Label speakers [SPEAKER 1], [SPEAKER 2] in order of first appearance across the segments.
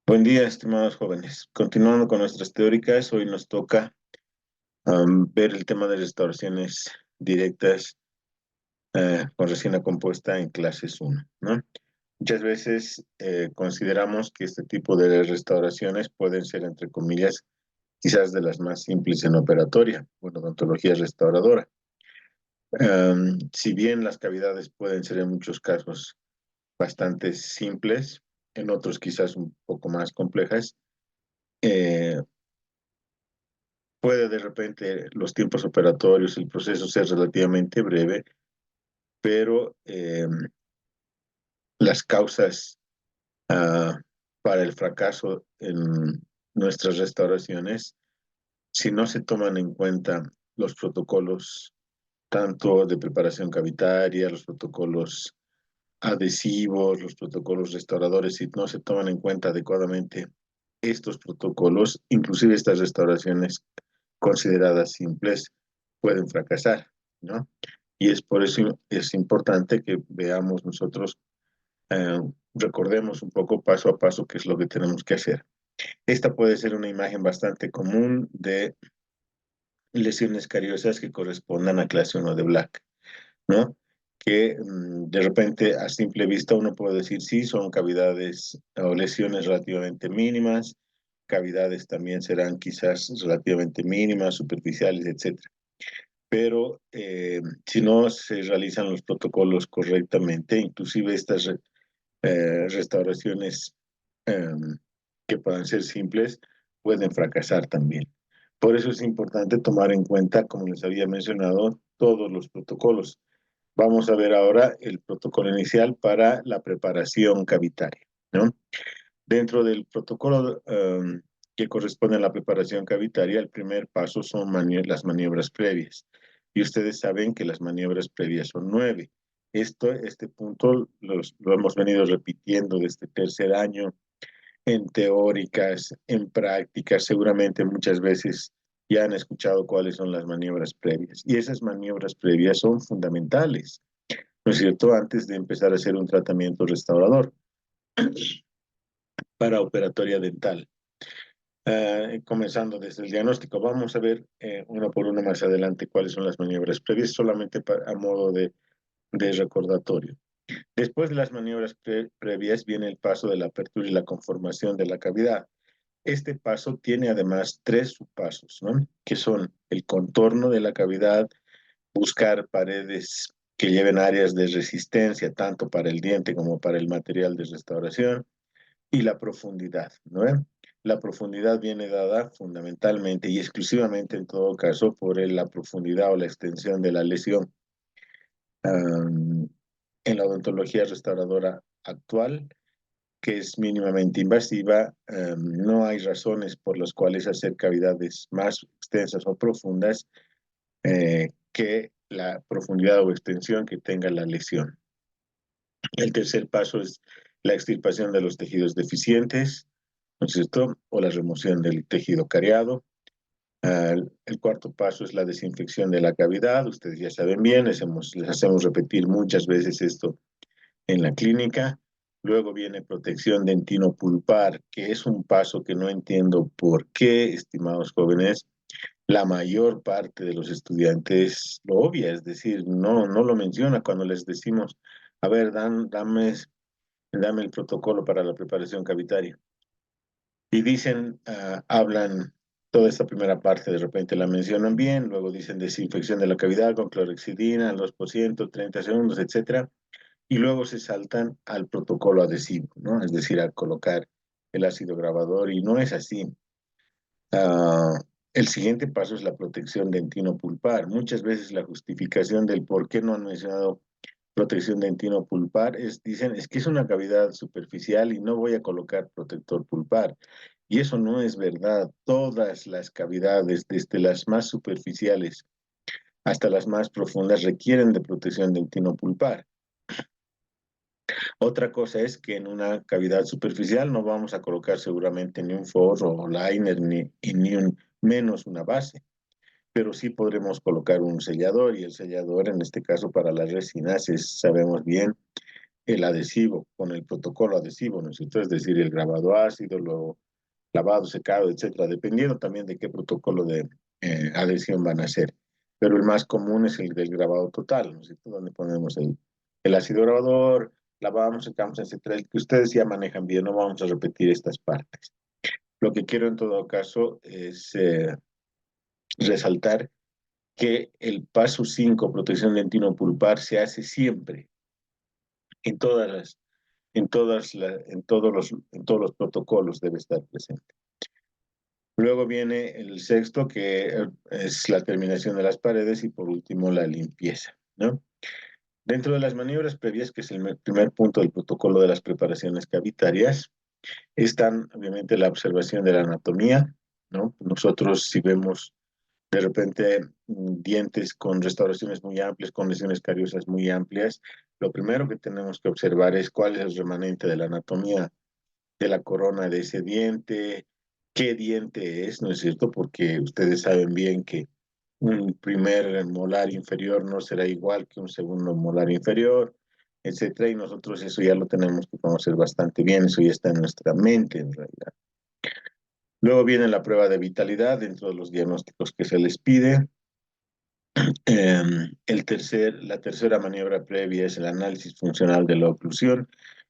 [SPEAKER 1] Buen día, estimados jóvenes. Continuando con nuestras teóricas, hoy nos toca ver el tema de restauraciones directas con resina compuesta en clases 1, ¿no? Muchas veces consideramos que este tipo de restauraciones pueden ser, entre comillas, quizás de las más simples en operatoria, bueno, odontología restauradora. Si bien las cavidades pueden ser en muchos casos bastante simples, en otros quizás un poco más complejas, eh, puede de repente los tiempos operatorios, el proceso ser relativamente breve, pero las causas ah, para el fracaso en nuestras restauraciones, si no se toman en cuenta los protocolos tanto de preparación cavitaria, los protocolos adhesivos, los protocolos restauradores, si no se toman en cuenta adecuadamente estos protocolos, inclusive estas restauraciones consideradas simples pueden fracasar, ¿no? Y es por eso es importante que veamos nosotros, eh, recordemos un poco paso a paso qué es lo que tenemos que hacer. Esta puede ser una imagen bastante común de lesiones cariosas que correspondan a clase 1 de Black, ¿no? Que de repente a simple vista uno puede decir, sí, son cavidades o lesiones relativamente mínimas, cavidades también serán quizás relativamente mínimas, superficiales, etcétera. Pero si no se realizan los protocolos correctamente, inclusive estas restauraciones eh, que puedan ser simples, pueden fracasar también. Por eso es importante tomar en cuenta, como les había mencionado, todos los protocolos. Vamos a ver ahora el protocolo inicial para la preparación cavitaria, ¿no? Dentro del protocolo que corresponde a la preparación cavitaria, el primer paso son las maniobras previas. Y ustedes saben que las maniobras previas son 9. Este punto lo hemos venido repitiendo desde tercer año en teóricas, en prácticas, seguramente muchas veces ya han escuchado cuáles son las maniobras previas. Y esas maniobras previas son fundamentales, ¿no es cierto?, antes de empezar a hacer un tratamiento restaurador para operatoria dental. Comenzando desde el diagnóstico, vamos a ver uno por uno más adelante cuáles son las maniobras previas, solamente a modo de recordatorio. Después de las maniobras previas viene el paso de la apertura y la conformación de la cavidad. Este paso tiene además tres subpasos, ¿no? Que son el contorno de la cavidad, buscar paredes que lleven áreas de resistencia tanto para el diente como para el material de restauración, y la profundidad, ¿no? La profundidad viene dada fundamentalmente y exclusivamente en todo caso por la profundidad o la extensión de la lesión. En la odontología restauradora actual, que es mínimamente invasiva, no hay razones por las cuales hacer cavidades más extensas o profundas que la profundidad o extensión que tenga la lesión. El tercer paso es la extirpación de los tejidos deficientes, ¿no es cierto?, o la remoción del tejido cariado. El cuarto paso es la desinfección de la cavidad. Ustedes ya saben bien, les hacemos repetir muchas veces esto en la clínica. Luego viene protección dentino-pulpar, que es un paso que no entiendo por qué, estimados jóvenes, la mayor parte de los estudiantes lo obvia, es decir, no lo menciona cuando les decimos, a ver, dame el protocolo para la preparación cavitaria. Y dicen, hablan toda esta primera parte, de repente la mencionan bien, luego dicen desinfección de la cavidad con clorexidina al 2%, 30 segundos, etcétera, y luego se saltan al protocolo adhesivo, ¿no? Es decir, a colocar el ácido grabador, y no es así. Uh, el siguiente paso es la protección dentino-pulpar. Muchas veces la justificación del por qué no han mencionado protección dentino-pulpar dicen, es que es una cavidad superficial y no voy a colocar protector pulpar. Y eso no es verdad. Todas las cavidades, desde las más superficiales hasta las más profundas, requieren de protección dentino-pulpar. Otra cosa es que en una cavidad superficial no vamos a colocar seguramente ni un forro o liner, ni menos una base, pero sí podremos colocar un sellador, y el sellador en este caso para las resinas sabemos bien, el adhesivo, con el protocolo adhesivo, ¿no es cierto? Es decir, el grabado ácido, lo lavado, secado, etcétera, dependiendo también de qué protocolo de adhesión van a hacer. Pero el más común es el del grabado total, ¿no es cierto? Donde ponemos el ácido grabador, lavamos, secamos, etcétera. El que ustedes ya manejan bien, no vamos a repetir estas partes. Lo que quiero en todo caso es resaltar que el paso 5, protección dentino-pulpar, se hace siempre en todas las, en todos los protocolos debe estar presente. Luego viene el sexto, que es la terminación de las paredes y por último la limpieza, ¿no? Dentro de las maniobras previas, que es el primer punto del protocolo de las preparaciones cavitarias, están obviamente la observación de la anatomía, ¿no? Nosotros si vemos de repente dientes con restauraciones muy amplias, con lesiones cariosas muy amplias, lo primero que tenemos que observar es cuál es el remanente de la anatomía de la corona de ese diente, qué diente es, ¿no es cierto? Porque ustedes saben bien que un primer molar inferior no será igual que un segundo molar inferior, etcétera, y nosotros eso ya lo tenemos que conocer bastante bien, eso ya está en nuestra mente en realidad. Luego viene la prueba de vitalidad dentro de los diagnósticos que se les pide. La tercera maniobra previa es el análisis funcional de la oclusión,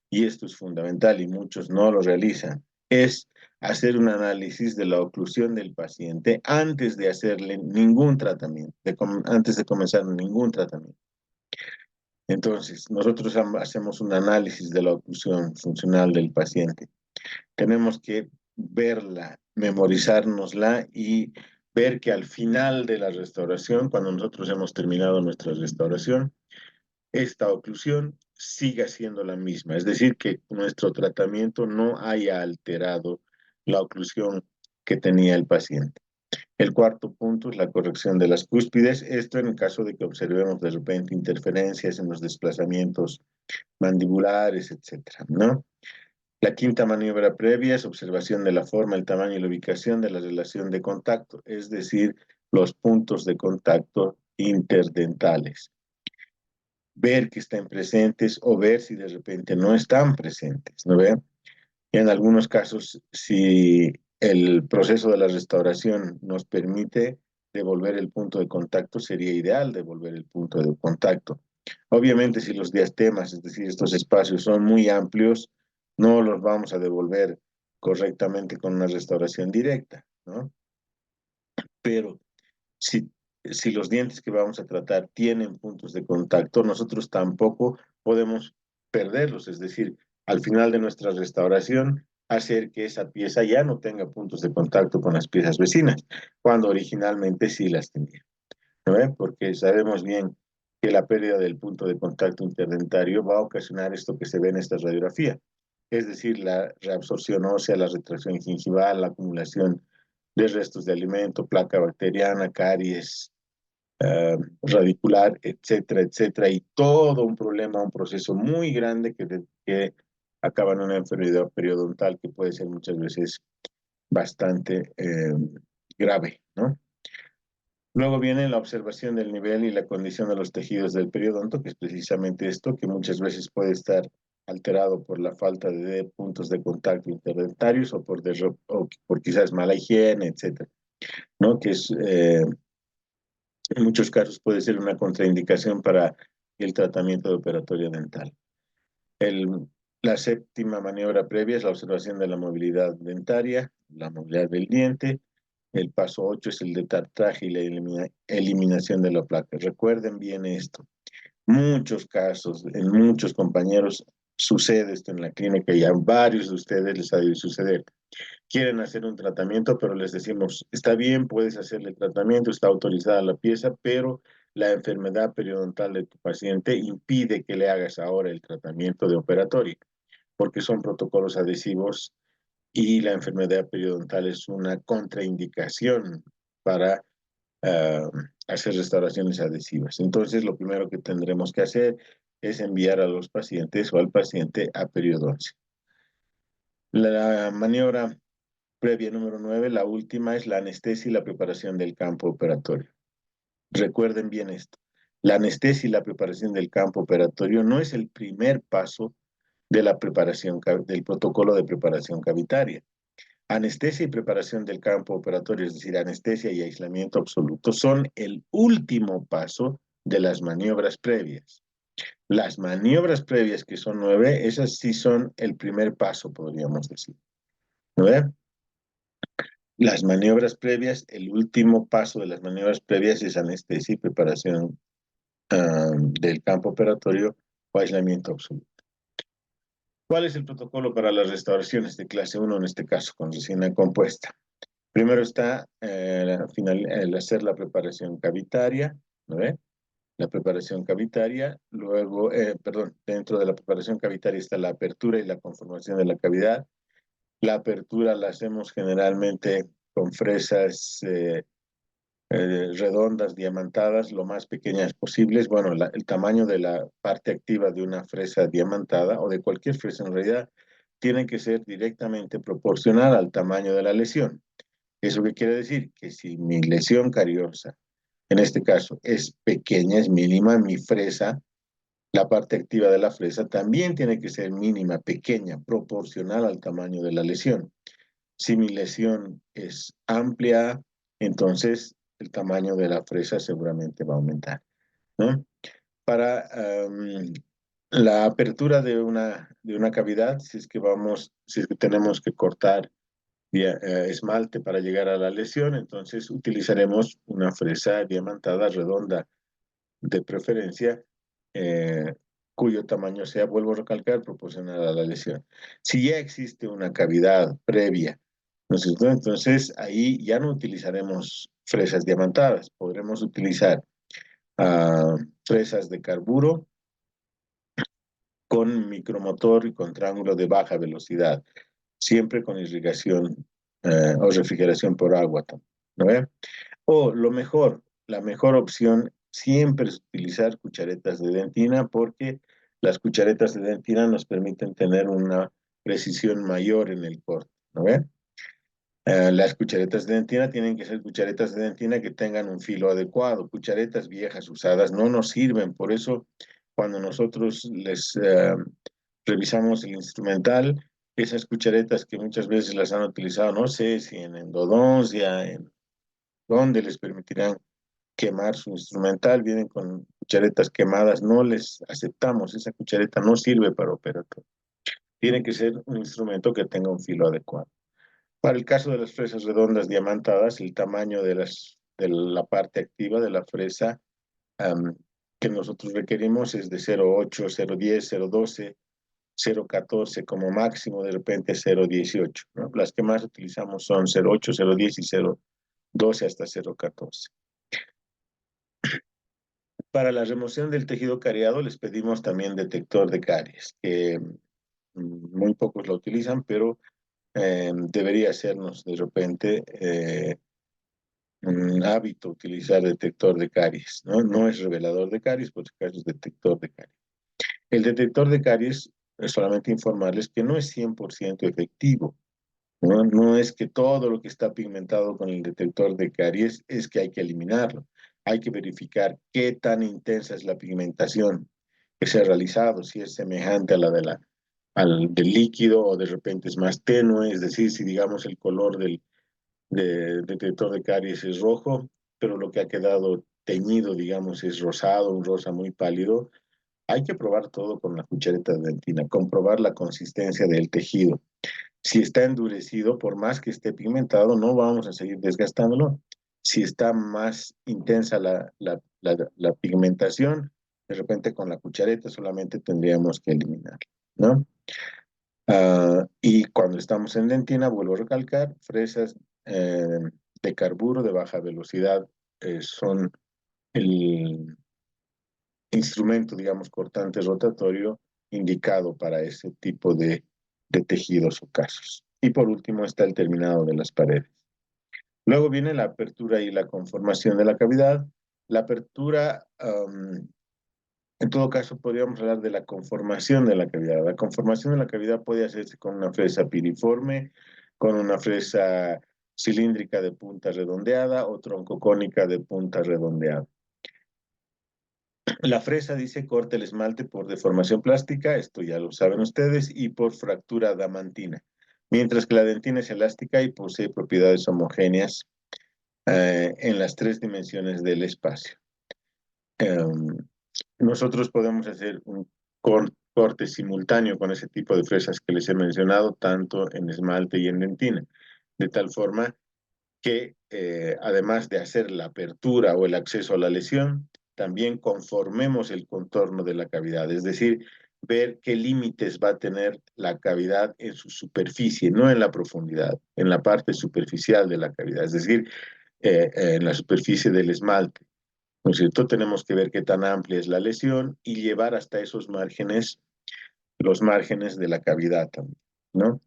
[SPEAKER 1] y esto es fundamental y muchos no lo realizan. Es hacer un análisis de la oclusión del paciente antes de hacerle ningún tratamiento, antes de comenzar ningún tratamiento. Entonces, nosotros hacemos un análisis de la oclusión funcional del paciente. Tenemos que verla, memorizárnosla y ver que al final de la restauración, cuando nosotros hemos terminado nuestra restauración, esta oclusión siga siendo la misma. Es decir, que nuestro tratamiento no haya alterado la oclusión que tenía el paciente. El cuarto punto es la corrección de las cúspides. Esto en el caso de que observemos de repente interferencias en los desplazamientos mandibulares, etcétera, ¿no? La quinta maniobra previa es observación de la forma, el tamaño y la ubicación de la relación de contacto, es decir, los puntos de contacto interdentales. Ver que estén presentes o ver si de repente no están presentes, ¿no ve? En algunos casos, si el proceso de la restauración nos permite devolver el punto de contacto, sería ideal devolver el punto de contacto. Obviamente, si los diastemas, es decir, estos espacios son muy amplios, no los vamos a devolver correctamente con una restauración directa, ¿no? Pero si los dientes que vamos a tratar tienen puntos de contacto, nosotros tampoco podemos perderlos, es decir, al final de nuestra restauración, hacer que esa pieza ya no tenga puntos de contacto con las piezas vecinas, cuando originalmente sí las tenía, ¿no? Porque sabemos bien que la pérdida del punto de contacto interdentario va a ocasionar esto que se ve en esta radiografía, es decir, la reabsorción ósea, la retracción gingival, la acumulación de restos de alimento, placa bacteriana, caries, radicular, etcétera, etcétera, y todo un problema, un proceso muy grande que acaba en una enfermedad periodontal que puede ser muchas veces bastante grave, ¿no? Luego viene la observación del nivel y la condición de los tejidos del periodonto, que es precisamente esto, que muchas veces puede estar alterado por la falta de puntos de contacto interdentarios o por quizás mala higiene, etcétera, ¿no? Que es en muchos casos puede ser una contraindicación para el tratamiento de operatoria dental. El, la séptima maniobra previa es la observación de la movilidad dentaria, la movilidad del diente. El paso 8 es el de tartraje y la eliminación de la placa. Recuerden bien esto. Muchos casos, en muchos compañeros sucede esto en la clínica y a varios de ustedes les ha de suceder. Quieren hacer un tratamiento, pero les decimos, está bien, puedes hacerle tratamiento, está autorizada la pieza, pero la enfermedad periodontal de tu paciente impide que le hagas ahora el tratamiento de operatorio, porque son protocolos adhesivos y la enfermedad periodontal es una contraindicación para hacer restauraciones adhesivas. Entonces, lo primero que tendremos que hacer es enviar a los pacientes o al paciente a periodoncia. La maniobra previa número 9, la última es la anestesia y la preparación del campo operatorio. Recuerden bien esto. La anestesia y la preparación del campo operatorio no es el primer paso de la preparación, del protocolo de preparación cavitaria. Anestesia y preparación del campo operatorio, es decir, anestesia y aislamiento absoluto, son el último paso de las maniobras previas. Las maniobras previas, que son 9, esas sí son el primer paso, podríamos decir. ¿No ve? Las maniobras previas, el último paso de las maniobras previas es anestesia y preparación del campo operatorio o aislamiento absoluto. ¿Cuál es el protocolo para las restauraciones de clase 1, en este caso, con resina compuesta? Primero está el hacer la preparación cavitaria, ¿no ve? La preparación cavitaria, luego, perdón, dentro de la preparación cavitaria está la apertura y la conformación de la cavidad. La apertura la hacemos generalmente con fresas redondas, diamantadas, lo más pequeñas posibles. Bueno, el tamaño de la parte activa de una fresa diamantada o de cualquier fresa en realidad tiene que ser directamente proporcional al tamaño de la lesión. ¿Eso qué quiere decir? Que si mi lesión cariosa, en este caso, es pequeña, es mínima, mi fresa, la parte activa de la fresa también tiene que ser mínima, pequeña, proporcional al tamaño de la lesión. Si mi lesión es amplia, entonces el tamaño de la fresa seguramente va a aumentar, ¿no? Para la apertura de una cavidad, si es que tenemos que cortar esmalte para llegar a la lesión, entonces utilizaremos una fresa diamantada redonda de preferencia, eh, cuyo tamaño sea, vuelvo a recalcar, proporcional a la lesión. Si ya existe una cavidad previa, ¿no es cierto? Entonces ahí ya no utilizaremos fresas diamantadas, podremos utilizar fresas de carburo con micromotor y con triángulo de baja velocidad, siempre con irrigación o refrigeración por agua, ¿no ve? O lo mejor, la mejor opción siempre es utilizar cucharetas de dentina porque las cucharetas de dentina nos permiten tener una precisión mayor en el corte, ¿no ve? Las cucharetas de dentina tienen que ser cucharetas de dentina que tengan un filo adecuado. Cucharetas viejas usadas no nos sirven. Por eso, cuando nosotros les revisamos el instrumental, esas cucharetas que muchas veces las han utilizado, no sé si en endodoncia, en donde les permitirán quemar su instrumental, vienen con cucharetas quemadas, no les aceptamos. Esa cuchareta no sirve para operatorio. Tiene que ser un instrumento que tenga un filo adecuado. Para el caso de las fresas redondas diamantadas, el tamaño de la parte activa de la fresa um, que nosotros requerimos es de 0,8, 0,10, 0,12, 0,14 como máximo, de repente 0,18, ¿no? Las que más utilizamos son 0,8, 0,10 y 0,12 hasta 0,14. Para la remoción del tejido cariado les pedimos también detector de caries, que muy pocos lo utilizan, pero debería sernos de repente un hábito utilizar detector de caries, ¿no? No es revelador de caries, por si acaso es detector de caries. El detector de caries, es solamente informarles que no es 100% efectivo, ¿no? No es que todo lo que está pigmentado con el detector de caries es que hay que eliminarlo. Hay que verificar qué tan intensa es la pigmentación que se ha realizado, si es semejante a la del líquido o de repente es más tenue, es decir, si digamos el color del detector de caries es rojo, pero lo que ha quedado teñido, digamos, es rosado, un rosa muy pálido. Hay que probar todo con la cuchareta de dentina, comprobar la consistencia del tejido. Si está endurecido, por más que esté pigmentado, no vamos a seguir desgastándolo. Si está más intensa la pigmentación, de repente con la cuchareta solamente tendríamos que eliminarla, ¿no? Y cuando estamos en dentina, vuelvo a recalcar, fresas de carburo de baja velocidad son el instrumento, digamos, cortante rotatorio indicado para ese tipo de tejidos o casos. Y por último está el terminado de las paredes. Luego viene la apertura y la conformación de la cavidad. La apertura, en todo caso, podríamos hablar de la conformación de la cavidad. La conformación de la cavidad puede hacerse con una fresa piriforme, con una fresa cilíndrica de punta redondeada o troncocónica de punta redondeada. La fresa dice corta el esmalte por deformación plástica, esto ya lo saben ustedes, y por fractura adamantina, mientras que la dentina es elástica y posee propiedades homogéneas en las 3 dimensiones del espacio. Um, Nosotros podemos hacer un corte simultáneo con ese tipo de fresas que les he mencionado, tanto en esmalte y en dentina, de tal forma que además de hacer la apertura o el acceso a la lesión, también conformemos el contorno de la cavidad, es decir, ver qué límites va a tener la cavidad en su superficie, no en la profundidad, en la parte superficial de la cavidad, es decir, en la superficie del esmalte. ¿No es cierto? Tenemos que ver qué tan amplia es la lesión y llevar hasta esos márgenes, los márgenes de la cavidad también, ¿no?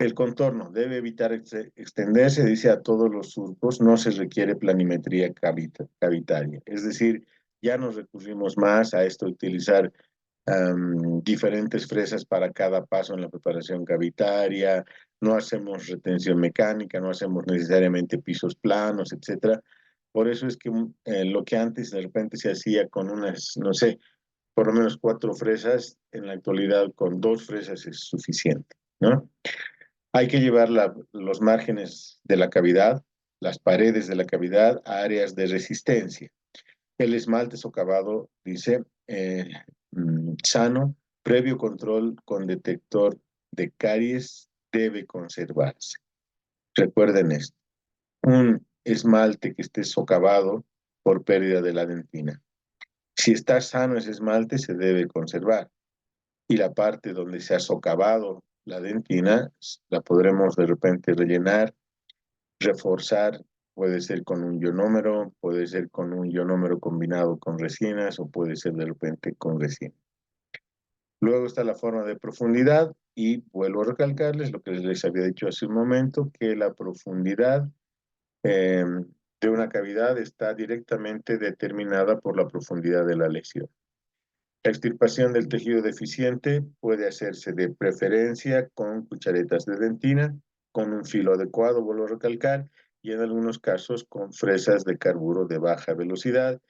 [SPEAKER 1] El contorno debe evitar extenderse, dice, a todos los surcos, no se requiere planimetría cavitaria. Es decir, ya nos recurrimos más a esto de utilizar diferentes fresas para cada paso en la preparación cavitaria, no hacemos retención mecánica, no hacemos necesariamente pisos planos, etcétera. Por eso es que lo que antes de repente se hacía con unas, no sé, por lo menos 4 fresas, en la actualidad con 2 fresas es suficiente, ¿no? Hay que llevar los márgenes de la cavidad, las paredes de la cavidad, a áreas de resistencia. El esmalte socavado, dice, sano, previo control con detector de caries, debe conservarse. Recuerden esto, un esmalte que esté socavado por pérdida de la dentina. Si está sano ese esmalte, se debe conservar. Y la parte donde se ha socavado la dentina, la podremos de repente rellenar, reforzar, puede ser con un ionómero, puede ser con un ionómero combinado con resinas o puede ser de repente con resina. Luego está la forma de profundidad y vuelvo a recalcarles lo que les había dicho hace un momento, que la profundidad de una cavidad está directamente determinada por la profundidad de la lesión. La extirpación del tejido deficiente puede hacerse de preferencia con cucharetas de dentina, con un filo adecuado, vuelvo a recalcar, y en algunos casos con fresas de carburo de baja velocidad,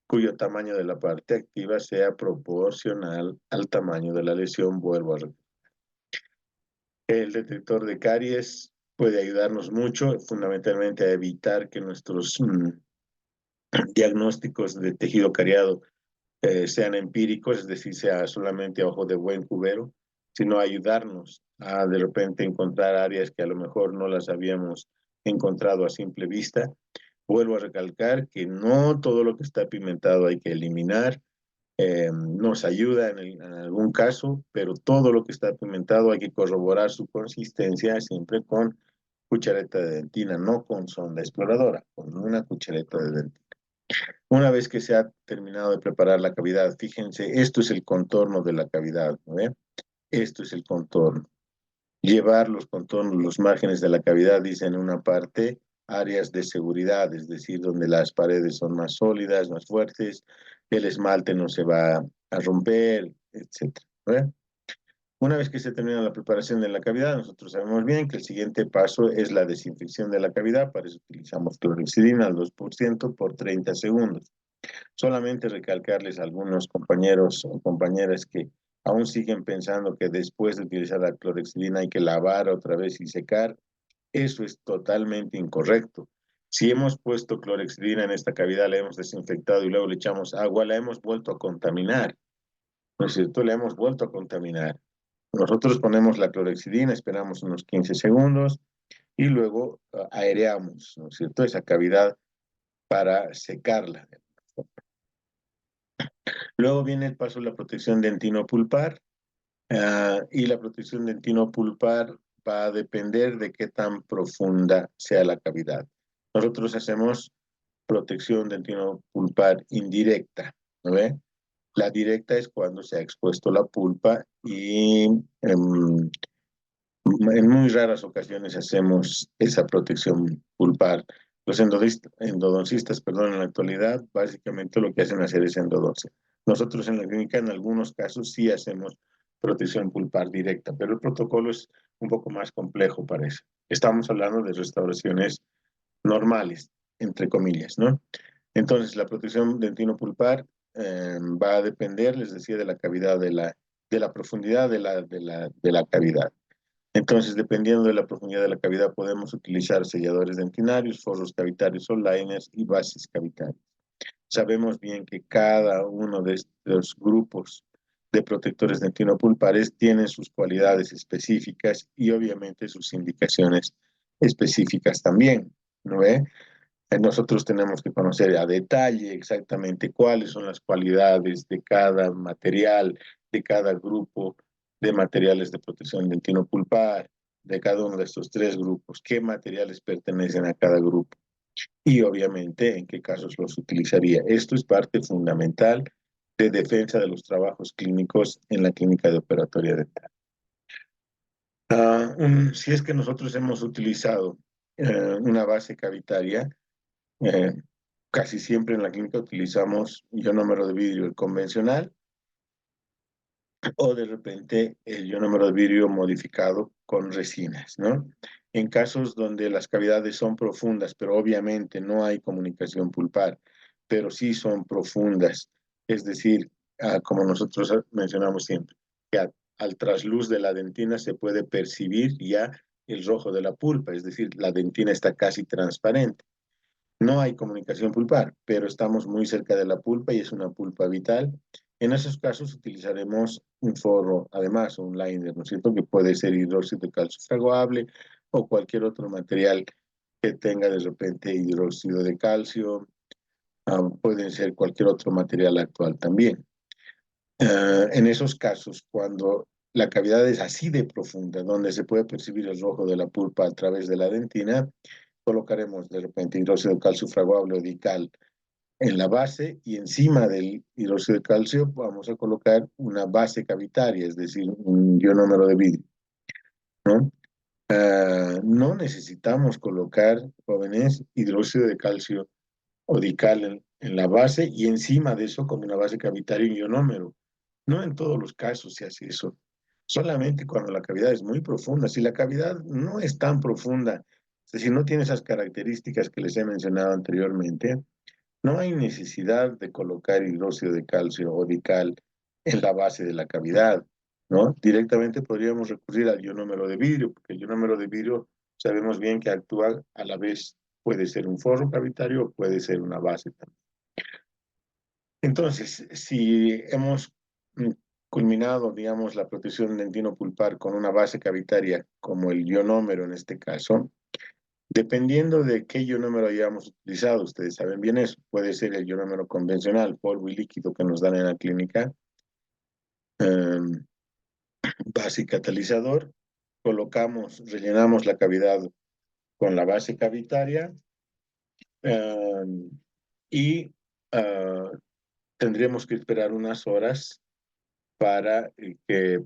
[SPEAKER 1] cuyo tamaño de la parte activa sea proporcional al tamaño de la lesión, vuelvo a recalcar. El detector de caries puede ayudarnos mucho, fundamentalmente a evitar que nuestros diagnósticos de tejido cariado sean empíricos, es decir, sea solamente a ojo de buen cubero, sino ayudarnos a de repente encontrar áreas que a lo mejor no las habíamos encontrado a simple vista. Vuelvo a recalcar que no todo lo que está pimentado hay que eliminar, nos ayuda en algún caso, pero todo lo que está pimentado hay que corroborar su consistencia siempre con cuchareta de dentina, no con sonda exploradora, con una cuchareta de dentina. Una vez que se ha terminado de preparar la cavidad, fíjense, esto es el contorno de la cavidad, ¿no ven? Esto es el contorno. Llevar los contornos, los márgenes de la cavidad, dice en una parte, áreas de seguridad, es decir, donde las paredes son más sólidas, más fuertes, el esmalte no se va a romper, etcétera, ¿no ven? Una vez que se termina la preparación de la cavidad, nosotros sabemos bien que el siguiente paso es la desinfección de la cavidad, para eso utilizamos clorhexidina al 2% por 30 segundos. Solamente recalcarles a algunos compañeros o compañeras que aún siguen pensando que después de utilizar la clorhexidina hay que lavar otra vez y secar. Eso es totalmente incorrecto. Si hemos puesto clorhexidina en esta cavidad, la hemos desinfectado y luego le echamos agua, la hemos vuelto a contaminar. ¿No es cierto? La hemos vuelto a contaminar. Nosotros ponemos la clorhexidina, esperamos unos 15 segundos y luego aireamos, ¿no es cierto?, esa cavidad para secarla. Luego viene el paso de la protección dentinopulpar, y la protección dentinopulpar va a depender de qué tan profunda sea la cavidad. Nosotros hacemos protección dentinopulpar indirecta, ¿no ve? La directa es cuando se ha expuesto la pulpa y en muy raras ocasiones hacemos esa protección pulpar. Los endodoncistas, perdón, en la actualidad, básicamente lo que hacen hacer es endodoncia. Nosotros en la clínica, en algunos casos, sí hacemos protección pulpar directa, pero el protocolo es un poco más complejo, parece. Estamos hablando de restauraciones normales, entre comillas, ¿no? Entonces, la protección dentinopulpar va a depender, les decía, de la cavidad, de la profundidad de la cavidad. Entonces, dependiendo de la profundidad de la cavidad, podemos utilizar selladores dentinarios, forros cavitarios o liners y bases cavitarias. Sabemos bien que cada uno de estos grupos de protectores dentinopulpares tiene sus cualidades específicas y obviamente sus indicaciones específicas también, ¿no ve? Nosotros tenemos que conocer a detalle exactamente cuáles son las cualidades de cada material, de cada grupo de materiales de protección dentinopulpar, de cada uno de estos tres grupos, qué materiales pertenecen a cada grupo y obviamente en qué casos los utilizaría. Esto es parte fundamental de defensa de los trabajos clínicos en la clínica de operatoria dental. Si es que nosotros hemos utilizado una base cavitaria, eh, casi siempre en la clínica utilizamos ionómero de vidrio el convencional o de repente el ionómero de vidrio modificado con resinas, ¿no? En casos donde las cavidades son profundas, pero obviamente no hay comunicación pulpar, pero sí son profundas, es decir, como nosotros mencionamos siempre, que al trasluz de la dentina se puede percibir ya el rojo de la pulpa, es decir, la dentina está casi transparente. No hay comunicación pulpar, pero estamos muy cerca de la pulpa y es una pulpa vital. En esos casos utilizaremos un forro, además, un liner, ¿no es cierto?, que puede ser hidróxido de calcio fraguable o cualquier otro material que tenga de repente hidróxido de calcio. Pueden ser cualquier otro material actual también. En esos casos, cuando la cavidad es así de profunda, donde se puede percibir el rojo de la pulpa a través de la dentina, colocaremos de repente hidróxido de calcio fraguable o dical en la base y encima del hidróxido de calcio vamos a colocar una base cavitaria, es decir, un ionómero de vidrio, ¿no? No necesitamos colocar, jóvenes, hidróxido de calcio o dical en la base y encima de eso, como una base cavitaria, un ionómero. No en todos los casos se hace eso. Solamente cuando la cavidad es muy profunda. Si la cavidad no es tan profunda, es decir, no tiene esas características que les he mencionado anteriormente, no hay necesidad de colocar hidróxido de calcio o dical en la base de la cavidad, ¿no? Directamente podríamos recurrir al ionómero de vidrio, porque el ionómero de vidrio sabemos bien que actúa a la vez, puede ser un forro cavitario o puede ser una base también. Entonces, si hemos culminado, digamos, la protección dentinopulpar con una base cavitaria como el ionómero en este caso, dependiendo de qué ionómero hayamos utilizado, ustedes saben bien eso, puede ser el ionómero convencional, polvo y líquido que nos dan en la clínica, base y catalizador, colocamos, rellenamos la cavidad con la base cavitaria y tendríamos que esperar unas horas para que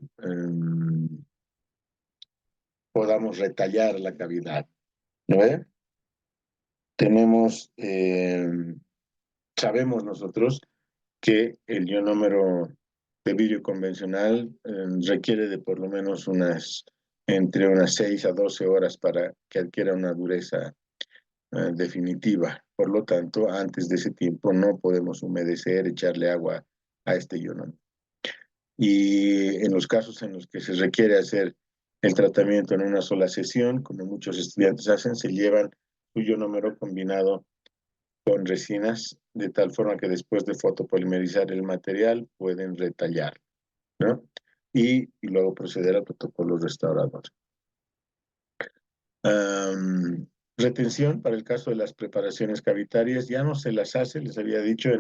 [SPEAKER 1] podamos retallar la cavidad, ¿no ve? Tenemos, sabemos nosotros que el ionómero de vidrio convencional requiere de por lo menos entre unas 6 a 12 horas para que adquiera una dureza definitiva. Por lo tanto, antes de ese tiempo no podemos humedecer, echarle agua a este ionómero. Y en los casos en los que se requiere hacer el tratamiento en una sola sesión, como muchos estudiantes hacen, se llevan su ionómero combinado con resinas, de tal forma que después de fotopolimerizar el material pueden retallar, ¿no? Y luego proceder al protocolo restaurador. Retención para el caso de las preparaciones cavitarias ya no se las hace, les había dicho,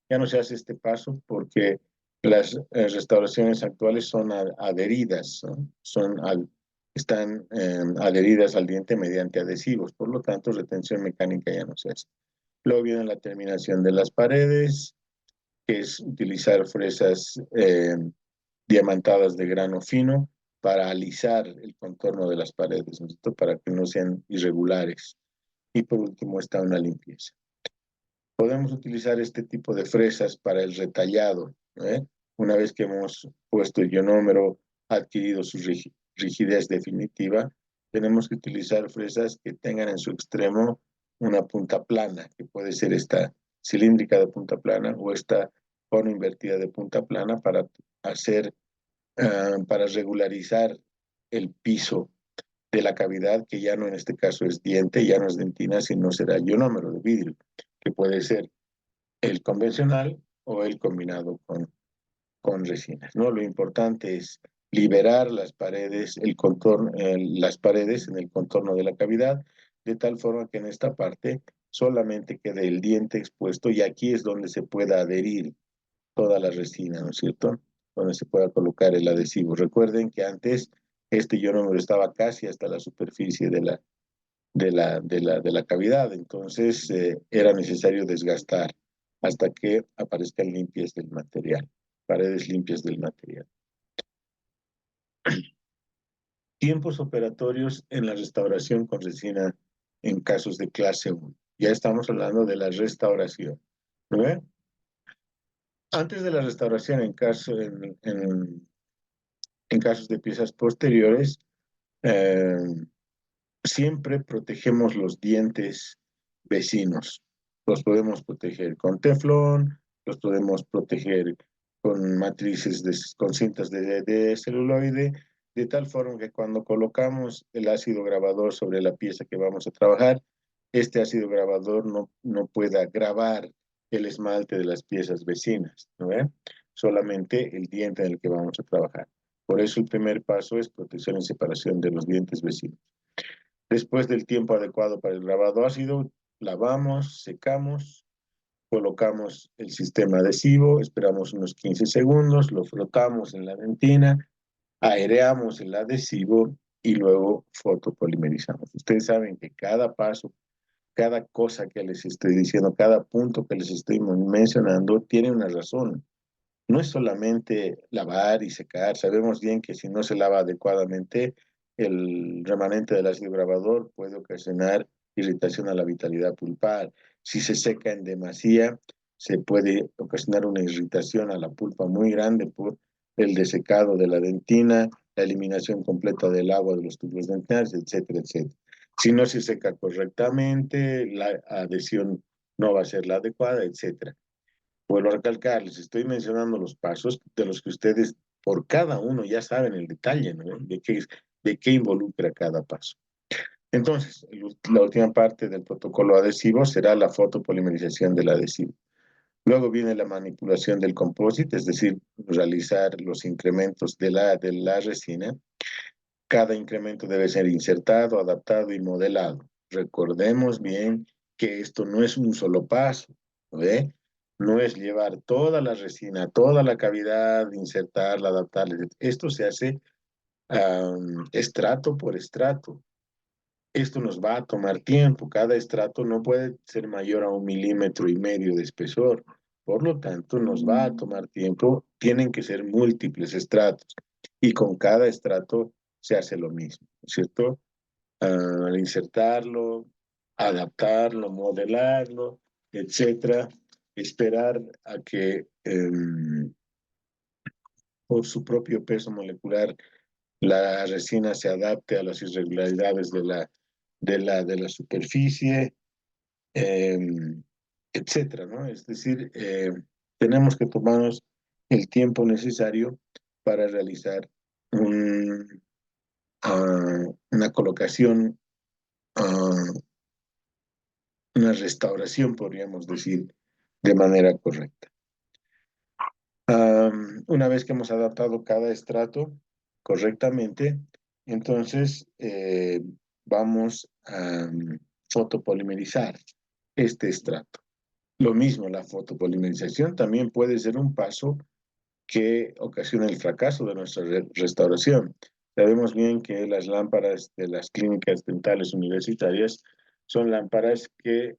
[SPEAKER 1] ya no se hace este paso porque las restauraciones actuales son adheridas, ¿no? Están adheridas al diente mediante adhesivos, por lo tanto retención mecánica ya no se hace. Luego viene la terminación de las paredes, que es utilizar fresas diamantadas de grano fino para alisar el contorno de las paredes, ¿no? Para que no sean irregulares. Y por último está una limpieza. Podemos utilizar este tipo de fresas para el retallado, ¿eh? Una vez que hemos puesto el ionómero, adquirido su rigidez definitiva, tenemos que utilizar fresas que tengan en su extremo una punta plana, que puede ser esta cilíndrica de punta plana o esta cono invertida de punta plana para hacer, para regularizar el piso de la cavidad, que ya no en este caso es diente, ya no es dentina, sino será ionómero de vidrio, que puede ser el convencional o el combinado con resinas, ¿no? Lo importante es liberar las paredes, el contorno, las paredes en el contorno de la cavidad, de tal forma que en esta parte solamente quede el diente expuesto y aquí es donde se pueda adherir toda la resina, ¿no es cierto? Donde se pueda colocar el adhesivo. Recuerden que antes este ionómero estaba casi hasta la superficie de la cavidad, entonces era necesario desgastar hasta que aparezcan limpias del material, paredes limpias del material. Tiempos operatorios en la restauración con resina en casos de clase 1. Ya estamos hablando de la restauración, ¿no? Antes de la restauración en casos de piezas posteriores, eh, siempre protegemos los dientes vecinos. Los podemos proteger con teflón, los podemos proteger con matrices, con cintas de celuloide, de tal forma que cuando colocamos el ácido grabador sobre la pieza que vamos a trabajar, este ácido grabador no pueda grabar el esmalte de las piezas vecinas, ¿no ven? Solamente el diente en el que vamos a trabajar. Por eso el primer paso es protección y separación de los dientes vecinos. Después del tiempo adecuado para el grabado ácido, lavamos, secamos, colocamos el sistema adhesivo, esperamos unos 15 segundos, lo frotamos en la dentina, aireamos el adhesivo y luego fotopolimerizamos. Ustedes saben que cada paso, cada cosa que les estoy diciendo, cada punto que les estoy mencionando tiene una razón. No es solamente lavar y secar. Sabemos bien que si no se lava adecuadamente, el remanente del ácido grabador puede ocasionar irritación a la vitalidad pulpar. Si se seca en demasía, se puede ocasionar una irritación a la pulpa muy grande por el desecado de la dentina, la eliminación completa del agua de los tubos dentarios, etcétera, etcétera. Si no se seca correctamente, la adhesión no va a ser la adecuada, etcétera. Vuelvo a recalcar, les estoy mencionando los pasos de los que ustedes por cada uno ya saben el detalle, ¿no? De qué involucra cada paso. Entonces, la última parte del protocolo adhesivo será la fotopolimerización del adhesivo. Luego viene la manipulación del composite, es decir, realizar los incrementos de la resina. Cada incremento debe ser insertado, adaptado y modelado. Recordemos bien que esto no es un solo paso, ¿ve? No es llevar toda la resina, toda la cavidad, insertarla, adaptarla. Esto se hace estrato por estrato. Esto nos va a tomar tiempo. Cada estrato no puede ser mayor a 1,5 milímetros de espesor. Por lo tanto, nos va a tomar tiempo. Tienen que ser múltiples estratos. Y con cada estrato se hace lo mismo, ¿cierto? Al insertarlo, adaptarlo, modelarlo, etcétera, esperar a que por su propio peso molecular la resina se adapte a las irregularidades de la superficie, eh, etcétera, ¿no? Es decir, tenemos que tomarnos el tiempo necesario para realizar una colocación, una restauración, podríamos decir, de manera correcta. Una vez que hemos adaptado cada estrato correctamente, entonces vamos a fotopolimerizar este estrato. Lo mismo, la fotopolimerización también puede ser un paso que ocasiona el fracaso de nuestra restauración. Sabemos bien que las lámparas de las clínicas dentales universitarias son lámparas que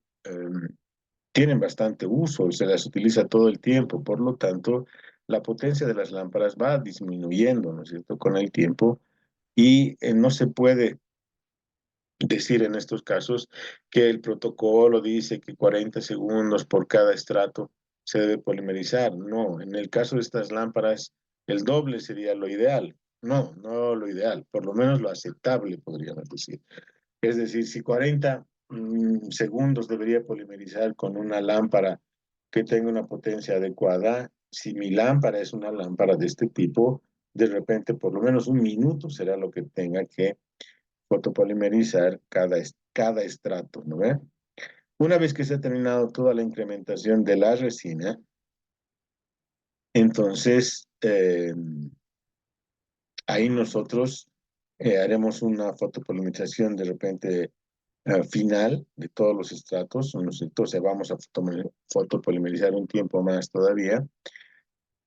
[SPEAKER 1] tienen bastante uso, se las utiliza todo el tiempo, por lo tanto, la potencia de las lámparas va disminuyendo, ¿no es cierto?, con el tiempo, y no se puede decir en estos casos que el protocolo dice que 40 segundos por cada estrato se debe polimerizar. No, en el caso de estas lámparas, el doble sería lo ideal. No, no lo ideal, por lo menos lo aceptable, podríamos decir. Es decir, si 40 segundos debería polimerizar con una lámpara que tenga una potencia adecuada, si mi lámpara es una lámpara de este tipo, de repente por lo menos un minuto será lo que tenga que fotopolimerizar cada estrato, ¿no ve? Una vez que se ha terminado toda la incrementación de la resina, entonces ahí nosotros haremos una fotopolimerización de repente final de todos los estratos, ¿no es cierto? O sea, vamos a fotopolimerizar un tiempo más todavía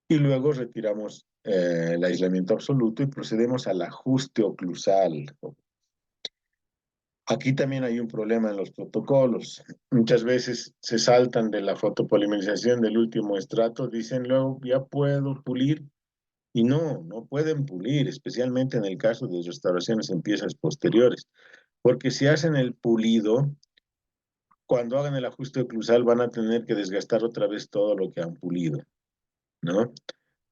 [SPEAKER 1] y luego retiramos el aislamiento absoluto y procedemos al ajuste oclusal. Aquí también hay un problema en los protocolos. Muchas veces se saltan de la fotopolimerización del último estrato, dicen luego ya puedo pulir y no pueden pulir, especialmente en el caso de restauraciones en piezas posteriores, porque si hacen el pulido, cuando hagan el ajuste oclusal van a tener que desgastar otra vez todo lo que han pulido, ¿no?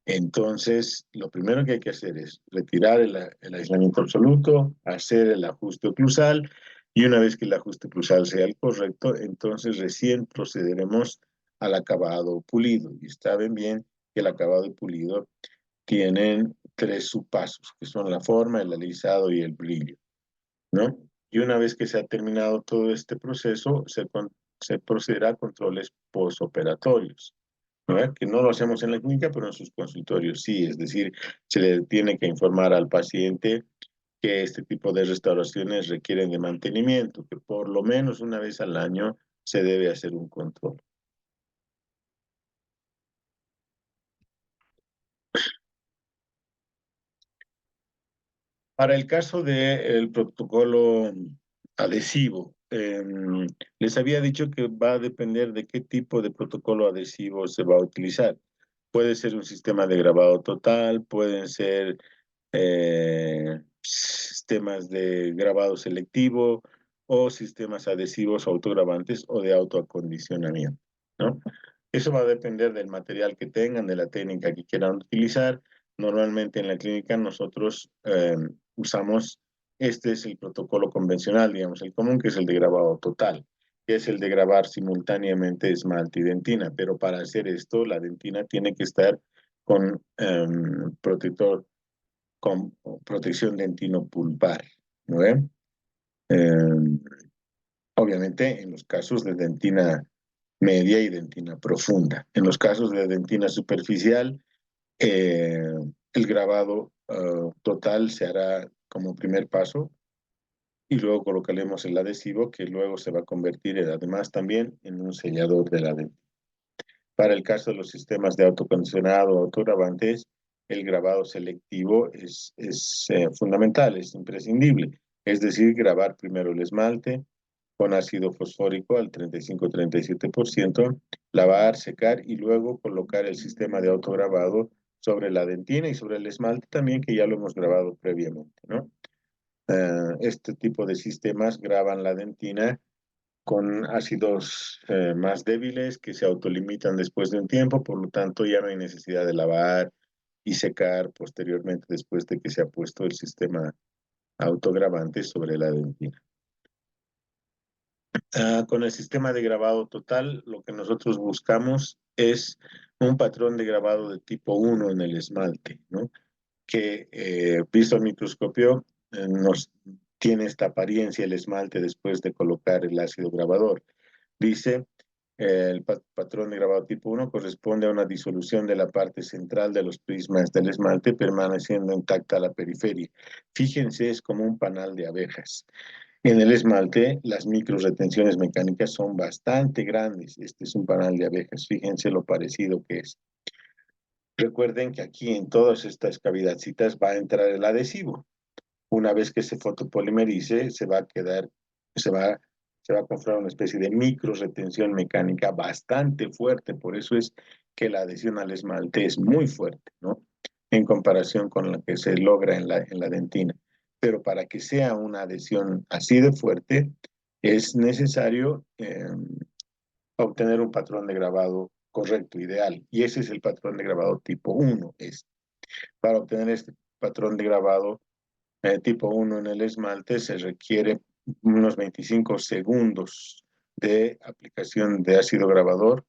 [SPEAKER 1] Entonces, lo primero que hay que hacer es retirar el aislamiento absoluto, hacer el ajuste oclusal, y una vez que el ajuste oclusal sea el correcto, entonces recién procederemos al acabado pulido. Y saben bien que el acabado y pulido tienen tres subpasos, que son la forma, el alisado y el brillo, ¿no? Y una vez que se ha terminado todo este proceso, se procederá a controles postoperatorios, ¿verdad? Que no lo hacemos en la clínica, pero en sus consultorios sí, es decir, se le tiene que informar al paciente que este tipo de restauraciones requieren de mantenimiento, que por lo menos una vez al año se debe hacer un control. Para el caso del protocolo adhesivo, les había dicho que va a depender de qué tipo de protocolo adhesivo se va a utilizar. Puede ser un sistema de grabado total, pueden ser sistemas de grabado selectivo o sistemas adhesivos autogravantes o de autoacondicionamiento, ¿no? Eso va a depender del material que tengan, de la técnica que quieran utilizar. Normalmente en la clínica nosotros usamos, este es el protocolo convencional, digamos, el común, que es el de grabado total, que es el de grabar simultáneamente esmalte y dentina, pero para hacer esto la dentina tiene que estar con protector, con protección dentino-pulpar, ¿no ve? Eh, obviamente en los casos de dentina media y dentina profunda. En los casos de dentina superficial, eh, el grabado total se hará como primer paso y luego colocaremos el adhesivo que luego se va a convertir además también en un sellador de la dentina. Para el caso de los sistemas de autocondicionado o autogravantes, el grabado selectivo es fundamental, es imprescindible. Es decir, grabar primero el esmalte con ácido fosfórico al 35-37%, lavar, secar y luego colocar el sistema de autograbado sobre la dentina y sobre el esmalte también, que ya lo hemos grabado previamente, ¿no? Este tipo de sistemas graban la dentina con ácidos más débiles que se autolimitan después de un tiempo, por lo tanto ya no hay necesidad de lavar y secar posteriormente después de que se ha puesto el sistema autogravante sobre la dentina. Con el sistema de grabado total, lo que nosotros buscamos es un patrón de grabado de tipo 1 en el esmalte, ¿no? Que visto al microscopio nos tiene esta apariencia el esmalte después de colocar el ácido grabador. Dice, el patrón de grabado tipo 1 corresponde a una disolución de la parte central de los prismas del esmalte permaneciendo intacta la periferia. Fíjense, es como un panal de abejas. En el esmalte, las micro retenciones mecánicas son bastante grandes. Este es un panal de abejas. Fíjense lo parecido que es. Recuerden que aquí en todas estas cavidadcitas va a entrar el adhesivo. Una vez que se fotopolimerice, se va, se va a construir una especie de micro retención mecánica bastante fuerte. Por eso es que la adhesión al esmalte es muy fuerte, ¿no? En comparación con la que se logra en la dentina. Pero para que sea una adhesión así de fuerte, es necesario obtener un patrón de grabado correcto, ideal. Y ese es el patrón de grabado tipo 1. Para obtener este patrón de grabado tipo 1 en el esmalte se requiere unos 25 segundos de aplicación de ácido grabador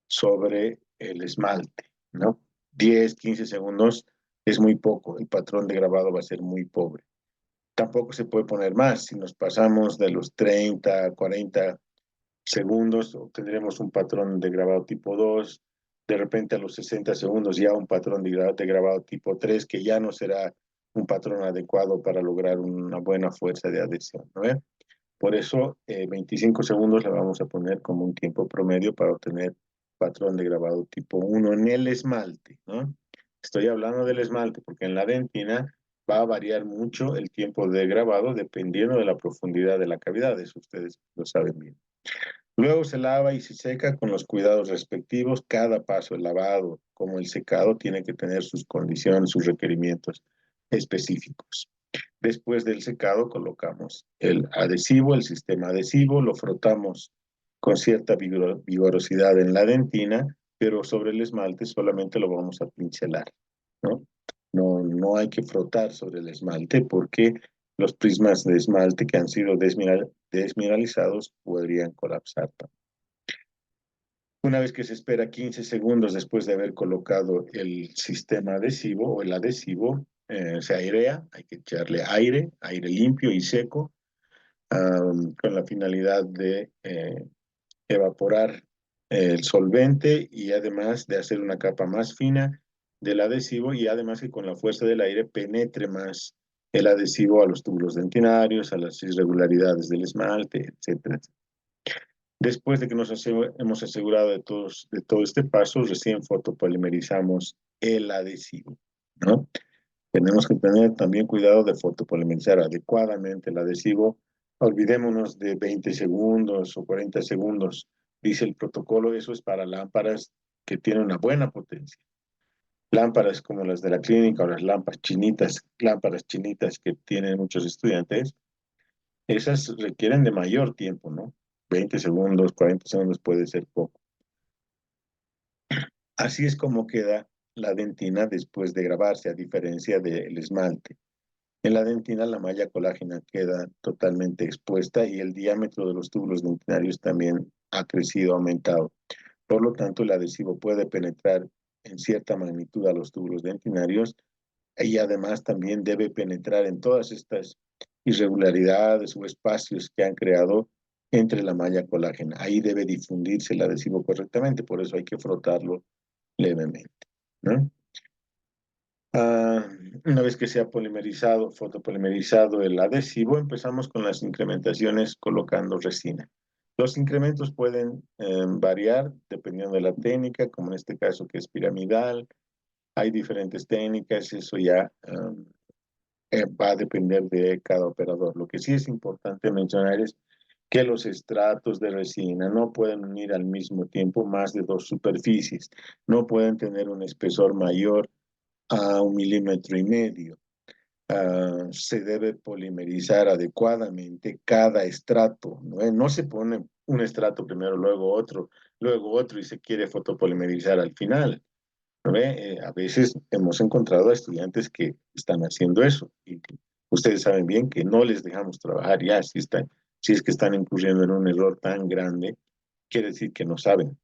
[SPEAKER 1] sobre el esmalte, ¿no? 10, 15 segundos es muy poco, el patrón de grabado va a ser muy pobre. Tampoco se puede poner más, si nos pasamos de los 30, 40 segundos, obtendremos un patrón de grabado tipo 2, de repente a los 60 segundos ya un patrón de grabado tipo 3, que ya no será un patrón adecuado para lograr una buena fuerza de adhesión, ¿no? Por eso, 25 segundos le vamos a poner como un tiempo promedio para obtener patrón de grabado tipo 1 en el esmalte, ¿no? Estoy hablando del esmalte porque en la dentina va a variar mucho el tiempo de grabado dependiendo de la profundidad de la cavidad, eso ustedes lo saben bien. Luego se lava y se seca con los cuidados respectivos. Cada paso, el lavado como el secado, tiene que tener sus condiciones, sus requerimientos específicos. Después del secado colocamos el adhesivo, el sistema adhesivo, lo frotamos con cierta vigorosidad en la dentina, pero sobre el esmalte solamente lo vamos a pincelar, ¿no? No hay que frotar sobre el esmalte porque los prismas de esmalte que han sido desmineralizados podrían colapsar. Una vez que se espera 15 segundos después de haber colocado el sistema adhesivo o el adhesivo, se airea, hay que echarle aire, aire limpio y seco, con la finalidad de evaporar el solvente y además de hacer una capa más fina del adhesivo y además que con la fuerza del aire penetre más el adhesivo a los túbulos dentinarios, a las irregularidades del esmalte, etcétera. Después de que hemos asegurado de todo este paso, recién fotopolimerizamos el adhesivo, ¿no? Tenemos que tener también cuidado de fotopolimerizar adecuadamente el adhesivo. Olvidémonos de 20 segundos o 40 segundos. Dice el protocolo, eso es para lámparas que tienen una buena potencia. Lámparas como las de la clínica o las lámparas chinitas que tienen muchos estudiantes, esas requieren de mayor tiempo, ¿no? 20 segundos, 40 segundos puede ser poco. Así es como queda la dentina después de grabarse, a diferencia del esmalte. En la dentina la malla colágena queda totalmente expuesta y el diámetro de los túbulos dentinarios también ha crecido, aumentado. Por lo tanto, el adhesivo puede penetrar en cierta magnitud a los túbulos dentinarios y además también debe penetrar en todas estas irregularidades o espacios que han creado entre la malla colágena. Ahí debe difundirse el adhesivo correctamente, por eso hay que frotarlo levemente, ¿no? Una vez que se ha polimerizado, fotopolimerizado el adhesivo, empezamos con las incrementaciones colocando resina. Los incrementos pueden variar dependiendo de la técnica, como en este caso que es piramidal. Hay diferentes técnicas, eso ya va a depender de cada operador. Lo que sí es importante mencionar es que los estratos de resina no pueden unir al mismo tiempo más de dos superficies, no pueden tener un espesor mayor a 1,5 mm. Se debe polimerizar adecuadamente cada estrato, ¿no? No se pone un estrato primero, luego otro y se quiere fotopolimerizar al final, ¿no? A veces hemos encontrado a estudiantes que están haciendo eso y ustedes saben bien que no les dejamos trabajar ya si es que están incurriendo en un error tan grande, quiere decir que no saben.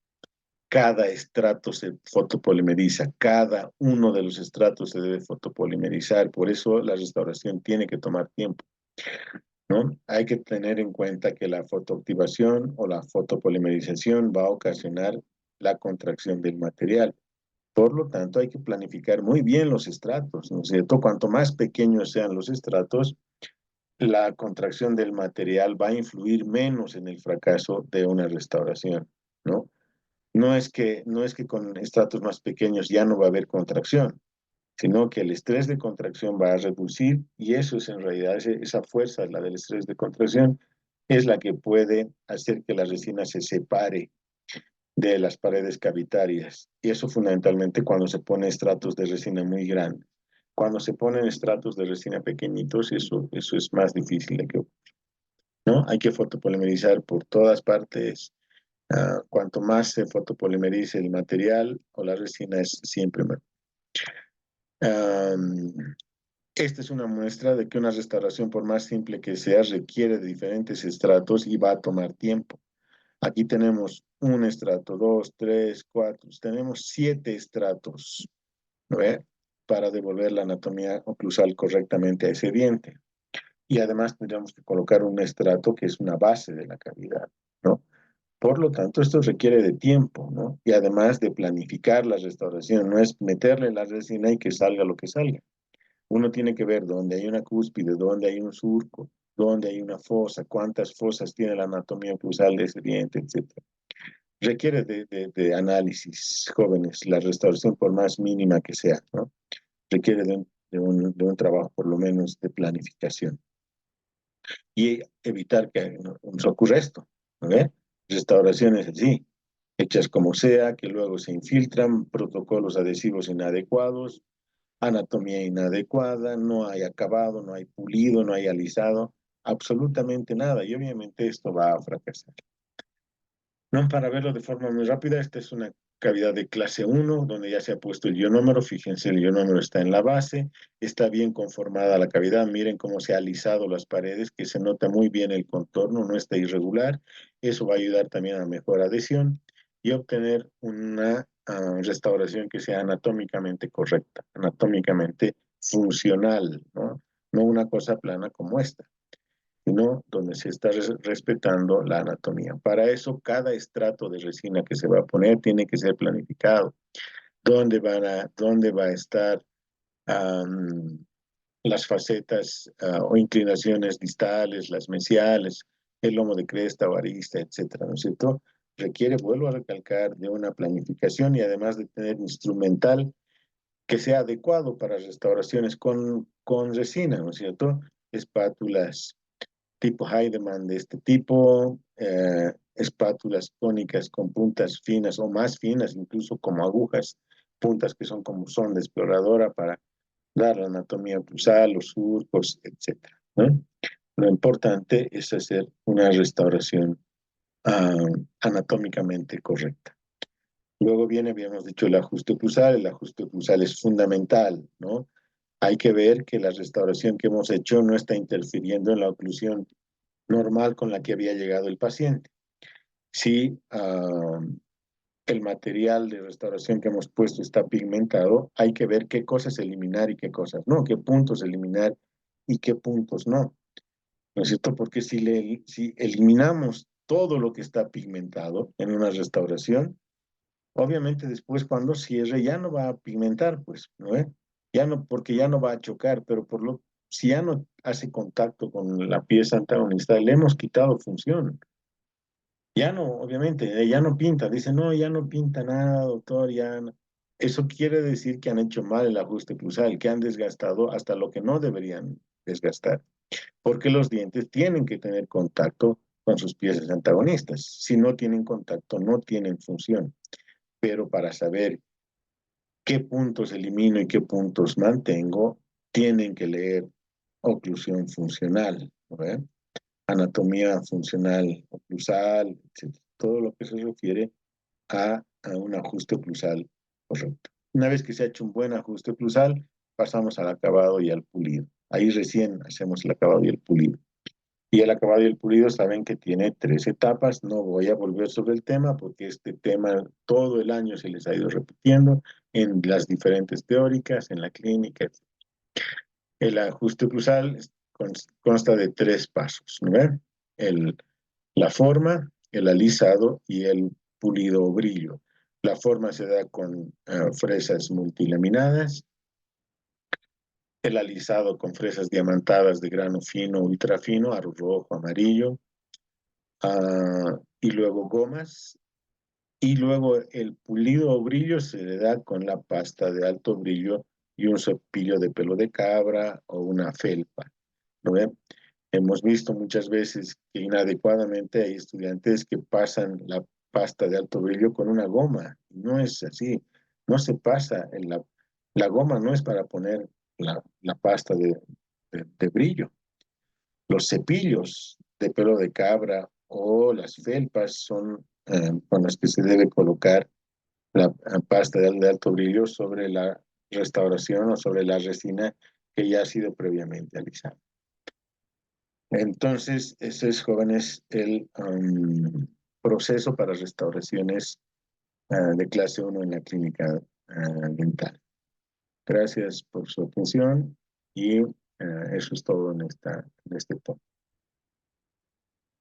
[SPEAKER 1] Cada estrato se fotopolimeriza, cada uno de los estratos se debe fotopolimerizar, por eso la restauración tiene que tomar tiempo, ¿no? Hay que tener en cuenta que la fotoactivación o la fotopolimerización va a ocasionar la contracción del material. Por lo tanto, hay que planificar muy bien los estratos, ¿no es cierto? Cuanto más pequeños sean los estratos, la contracción del material va a influir menos en el fracaso de una restauración, ¿no? No es que con estratos más pequeños ya no va a haber contracción, sino que el estrés de contracción va a reducir y eso es en realidad, esa fuerza, la del estrés de contracción, es la que puede hacer que la resina se separe de las paredes cavitarias. Y eso fundamentalmente cuando se pone estratos de resina muy grandes. Cuando se ponen estratos de resina pequeñitos, eso es más difícil de que ocurra, ¿no? Hay que fotopolimerizar por todas partes. Cuanto más se fotopolimerice el material o la resina es siempre mejor. Esta es una muestra de que una restauración, por más simple que sea, requiere de diferentes estratos y va a tomar tiempo. Aquí tenemos un estrato, 2, 3, 4, tenemos 7 estratos, ¿no ve? Para devolver la anatomía oclusal correctamente a ese diente. Y además tendríamos que colocar un estrato que es una base de la cavidad, ¿no? Por lo tanto, esto requiere de tiempo, ¿no? Y además de planificar la restauración, no es meterle la resina y que salga lo que salga. Uno tiene que ver dónde hay una cúspide, dónde hay un surco, dónde hay una fosa, cuántas fosas tiene la anatomía oclusal de ese diente, etc. Requiere de análisis, jóvenes, la restauración por más mínima que sea, ¿no? Requiere de un trabajo por lo menos de planificación. Y evitar que nos ocurra esto, ¿no? Restauraciones así, hechas como sea, que luego se infiltran, protocolos adhesivos inadecuados, anatomía inadecuada, no hay acabado, no hay pulido, no hay alisado, absolutamente nada. Y obviamente esto va a fracasar. No, para verlo de forma muy rápida, esta es una cavidad de clase 1, donde ya se ha puesto el ionómero. Fíjense, el ionómero está en la base, está bien conformada la cavidad. Miren cómo se ha alisado las paredes, que se nota muy bien el contorno, no está irregular. Eso va a ayudar también a mejor adhesión y obtener una restauración que sea anatómicamente correcta, anatómicamente funcional, ¿no? No una cosa plana como esta, sino donde se está respetando la anatomía. Para eso, cada estrato de resina que se va a poner tiene que ser planificado. ¿Dónde va a estar las facetas o inclinaciones distales, las mesiales, el lomo de cresta o arista, etcétera, ¿no es cierto? Requiere, vuelvo a recalcar, de una planificación y además de tener instrumental que sea adecuado para restauraciones con resina, ¿no es cierto? Espátulas tipo Heidemann de este tipo, espátulas cónicas con puntas finas o más finas, incluso como agujas, puntas que son como son de exploradora para dar la anatomía oclusal, los surcos, etcétera, ¿no? Lo importante es hacer una restauración anatómicamente correcta. Luego viene, habíamos dicho, el ajuste oclusal. El ajuste oclusal es fundamental, ¿no? Hay que ver que la restauración que hemos hecho no está interfiriendo en la oclusión normal con la que había llegado el paciente. Si el material de restauración que hemos puesto está pigmentado, hay que ver qué cosas eliminar y qué cosas no, qué puntos eliminar y qué puntos no. ¿No es cierto? Porque si eliminamos todo lo que está pigmentado en una restauración, obviamente después cuando cierre ya no va a pigmentar, pues, ¿no? Ya no, porque ya no va a chocar, pero si ya no hace contacto con la pieza antagonista, le hemos quitado función. Ya no, obviamente, ya no pinta. Dice, no, ya no pinta nada, doctor, ya no. Eso quiere decir que han hecho mal el ajuste cruzal, que han desgastado hasta lo que no deberían desgastar. Porque los dientes tienen que tener contacto con sus piezas antagonistas. Si no tienen contacto, no tienen función. Pero para saber qué puntos elimino y qué puntos mantengo, tienen que leer oclusión funcional, ¿no? Anatomía funcional oclusal, etc. Todo lo que se refiere a un ajuste oclusal correcto. Una vez que se ha hecho un buen ajuste oclusal, pasamos al acabado y al pulido. Ahí recién hacemos el acabado y el pulido. Y el acabado y el pulido saben que tiene 3 etapas. No voy a volver sobre el tema porque este tema todo el año se les ha ido repitiendo en las diferentes teóricas, en la clínica, etc. El ajuste oclusal consta de 3 pasos, ¿no? La forma, el alisado y el pulido o brillo. La forma se da con fresas multilaminadas, el alisado con fresas diamantadas de grano fino, ultra fino, aro rojo, amarillo, y luego gomas, y luego el pulido o brillo se le da con la pasta de alto brillo y un cepillo de pelo de cabra o una felpa, ¿no ve? Hemos visto muchas veces que inadecuadamente hay estudiantes que pasan la pasta de alto brillo con una goma. No es así. No se pasa. La goma no es para poner la pasta de brillo. Los cepillos de pelo de cabra o las felpas son con las que se debe colocar la pasta de alto brillo sobre la restauración o sobre la resina que ya ha sido previamente alisada. Entonces, ese es, jóvenes, proceso para restauraciones de clase 1 en la clínica dental. Gracias por su atención y eso es todo en este punto.